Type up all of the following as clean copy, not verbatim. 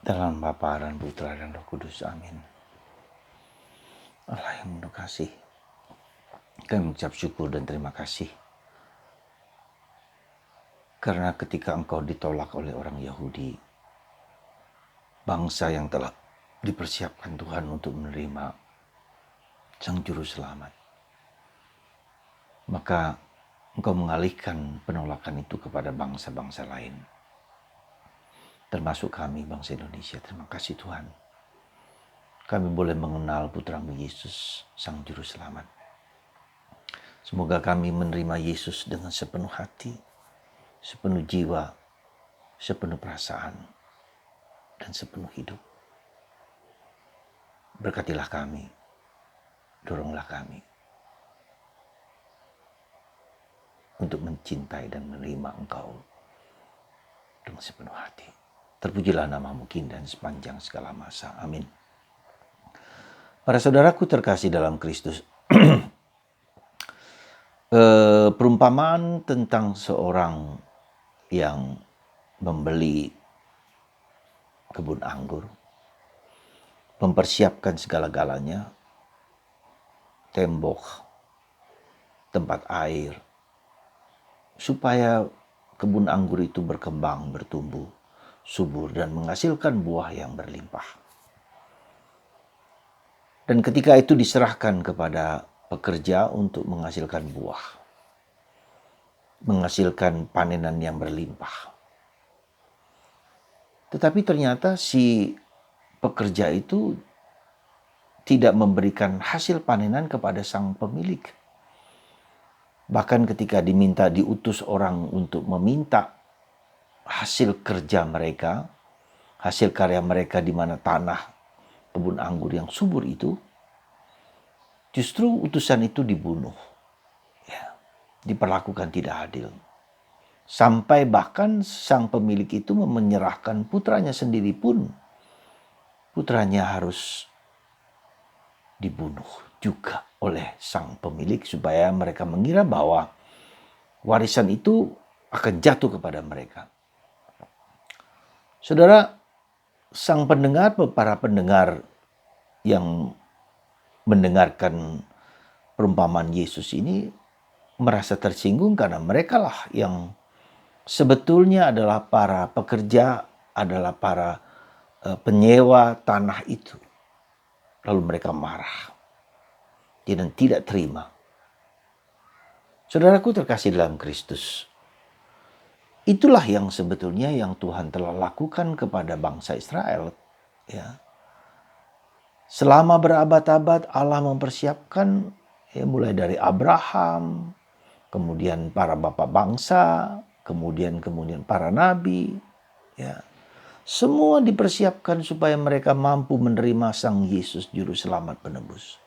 Dalam Bapa dan Putra dan Roh Kudus. Amin. Allah yang penuh kasih, kami mengucap syukur dan terima kasih karena ketika Engkau ditolak oleh orang Yahudi, bangsa yang telah dipersiapkan Tuhan untuk menerima Sang Juru Selamat, maka Engkau mengalihkan penolakan itu kepada bangsa-bangsa lain, termasuk kami bangsa Indonesia. Terima kasih Tuhan, kami boleh mengenal Putra-Mu Yesus, Sang Juru Selamat. Semoga kami menerima Yesus dengan sepenuh hati, sepenuh jiwa, sepenuh perasaan, dan sepenuh hidup. Berkatilah kami, doronglah kami untuk mencintai dan menerima Engkau dengan sepenuh hati. Terpujilah nama-Mu kini dan sepanjang segala masa. Amin. Para saudaraku terkasih dalam Kristus, perumpamaan tentang seorang yang membeli kebun anggur, mempersiapkan segala-galanya, tembok, tempat air, supaya kebun anggur itu berkembang, bertumbuh, subur, dan menghasilkan buah yang berlimpah. Dan ketika itu diserahkan kepada pekerja untuk menghasilkan buah, menghasilkan panenan yang berlimpah. Tetapi ternyata si pekerja itu tidak memberikan hasil panenan kepada sang pemilik. Bahkan ketika diutus orang untuk meminta hasil kerja mereka, hasil karya mereka di mana tanah kebun anggur yang subur itu, justru utusan itu dibunuh. Diperlakukan tidak adil. Sampai bahkan sang pemilik itu menyerahkan putranya sendiri pun, putranya harus dibunuh juga oleh sang pemilik supaya mereka mengira bahwa warisan itu akan jatuh kepada mereka. Saudara, para pendengar yang mendengarkan perumpamaan Yesus ini merasa tersinggung karena mereka lah yang sebetulnya adalah para pekerja, adalah para penyewa tanah itu. Lalu mereka marah dan tidak terima. Saudaraku terkasih dalam Kristus, itulah yang sebetulnya yang Tuhan telah lakukan kepada bangsa Israel. Ya. Selama berabad-abad Allah mempersiapkan, mulai dari Abraham, kemudian para bapak bangsa, kemudian para nabi, ya. Semua dipersiapkan supaya mereka mampu menerima Sang Yesus Juru Selamat Penebus.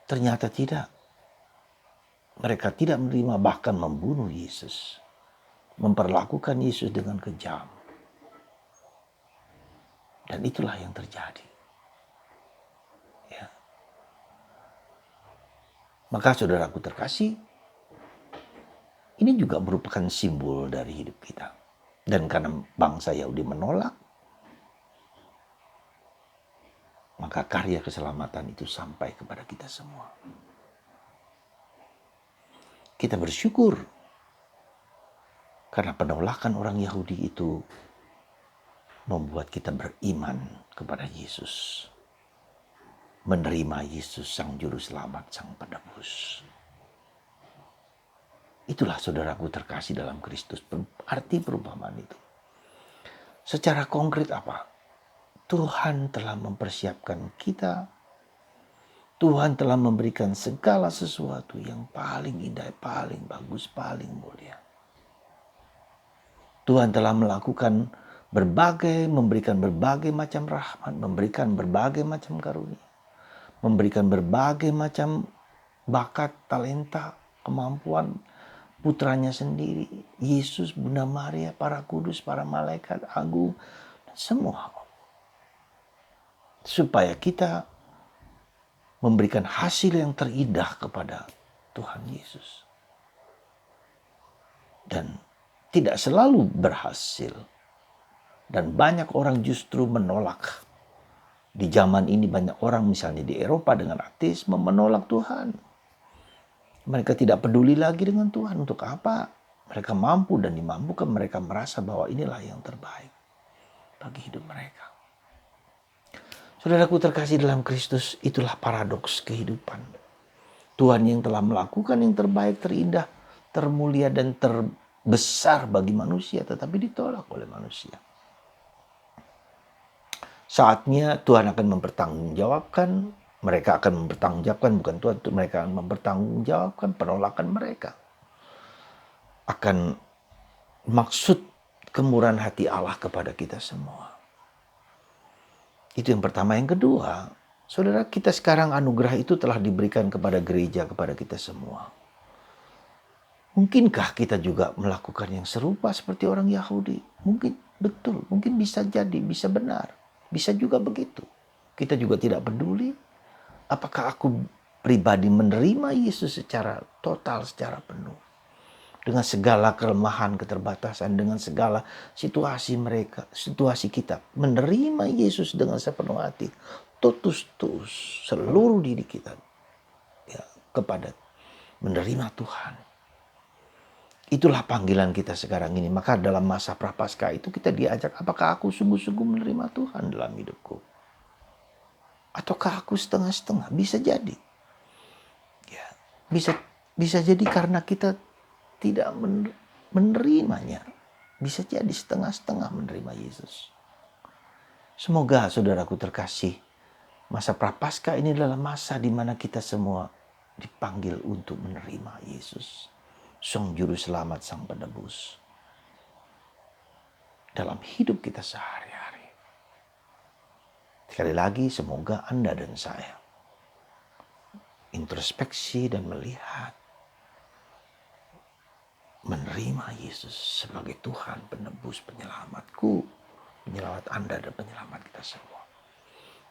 Ternyata tidak. Mereka tidak menerima, bahkan membunuh Yesus. Memperlakukan Yesus dengan kejam. Dan itulah yang terjadi. Ya. Maka saudaraku terkasih, ini juga merupakan simbol dari hidup kita. Dan karena bangsa Yahudi menolak, maka karya keselamatan itu sampai kepada kita semua. Kita bersyukur karena penolakan orang Yahudi itu membuat kita beriman kepada Yesus. Menerima Yesus Sang Juru Selamat, Sang Penebus. Itulah saudaraku terkasih dalam Kristus, arti perumpamaan itu. Secara konkret apa? Tuhan telah mempersiapkan kita. Tuhan telah memberikan segala sesuatu yang paling indah, paling bagus, paling mulia. Tuhan telah memberikan berbagai macam rahmat, memberikan berbagai macam karunia, memberikan berbagai macam bakat, talenta, kemampuan, putranya sendiri, Yesus, Bunda Maria, para kudus, para malaikat agung, semua. Supaya kita memberikan hasil yang terindah kepada Tuhan Yesus. Dan tidak selalu berhasil. Dan banyak orang justru menolak. Di zaman ini banyak orang misalnya di Eropa dengan ateisme menolak Tuhan. Mereka tidak peduli lagi dengan Tuhan. Untuk apa? Mereka mampu dan dimampukan, mereka merasa bahwa inilah yang terbaik bagi hidup mereka. Saudaraku terkasih dalam Kristus, itulah paradoks kehidupan. Tuhan yang telah melakukan yang terbaik, terindah, termulia, dan terbesar bagi manusia, tetapi ditolak oleh manusia. Saatnya Tuhan akan mempertanggungjawabkan, mereka akan mempertanggungjawabkan, bukan Tuhan, mereka akan mempertanggungjawabkan penolakan mereka. Akan maksud kemurahan hati Allah kepada kita semua. Itu yang pertama. Yang kedua, saudara, kita sekarang anugerah itu telah diberikan kepada gereja, kepada kita semua. Mungkinkah kita juga melakukan yang serupa seperti orang Yahudi? Mungkin betul, mungkin bisa jadi, bisa benar. Bisa juga begitu. Kita juga tidak peduli apakah aku pribadi menerima Yesus secara total, secara penuh. Dengan segala kelemahan, keterbatasan, dengan segala situasi mereka, situasi kita. Menerima Yesus dengan sepenuh hati. Totus seluruh diri kita ya, kepada menerima Tuhan. Itulah panggilan kita sekarang ini. Maka dalam masa Prapaskah itu kita diajak, apakah aku sungguh-sungguh menerima Tuhan dalam hidupku? Ataukah aku setengah-setengah? Bisa jadi. Ya, bisa jadi karena kita tidak menerimanya. Bisa jadi setengah-setengah menerima Yesus. Semoga saudaraku terkasih, masa Prapaskah ini adalah masa di mana kita semua dipanggil untuk menerima Yesus, Sang Juru Selamat, Sang Penebus, dalam hidup kita sehari-hari. Sekali lagi, semoga Anda dan saya introspeksi dan melihat, menerima Yesus sebagai Tuhan, penebus, penyelamatku, penyelamat Anda dan penyelamat kita semua.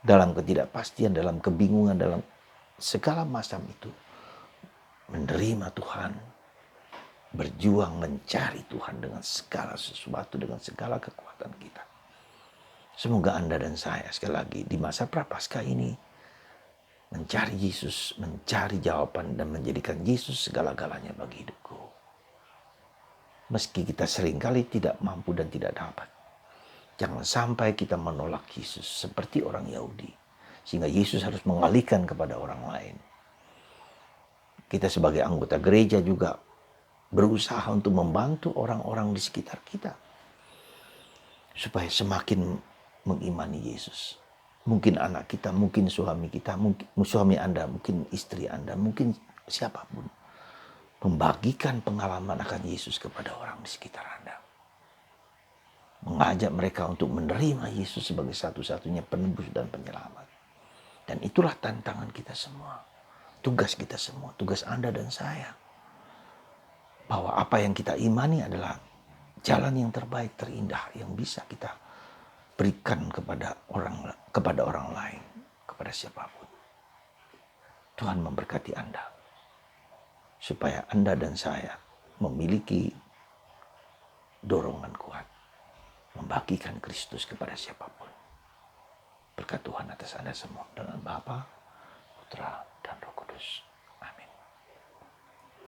Dalam ketidakpastian, dalam kebingungan, dalam segala macam itu, menerima Tuhan, berjuang mencari Tuhan dengan segala sesuatu, dengan segala kekuatan kita. Semoga Anda dan saya sekali lagi di masa Prapaskah ini mencari Yesus, mencari jawaban dan menjadikan Yesus segala-galanya bagi hidupku. Meski kita seringkali tidak mampu dan tidak dapat. Jangan sampai kita menolak Yesus seperti orang Yahudi. Sehingga Yesus harus mengalihkan kepada orang lain. Kita sebagai anggota gereja juga berusaha untuk membantu orang-orang di sekitar kita. Supaya semakin mengimani Yesus. Mungkin anak kita, mungkin suami kita, mungkin suami Anda, mungkin istri Anda, mungkin siapapun. Membagikan pengalaman akan Yesus kepada orang di sekitar Anda. Mengajak mereka untuk menerima Yesus sebagai satu-satunya penebus dan penyelamat. Dan itulah tantangan kita semua. Tugas kita semua, tugas Anda dan saya. Bahwa apa yang kita imani adalah jalan yang terbaik, terindah, yang bisa kita berikan kepada orang lain, kepada siapapun. Tuhan memberkati Anda. Supaya Anda dan saya memiliki dorongan kuat membagikan Kristus kepada siapapun. Berkat Tuhan atas Anda semua, dalam Bapa, Putra, dan Roh Kudus.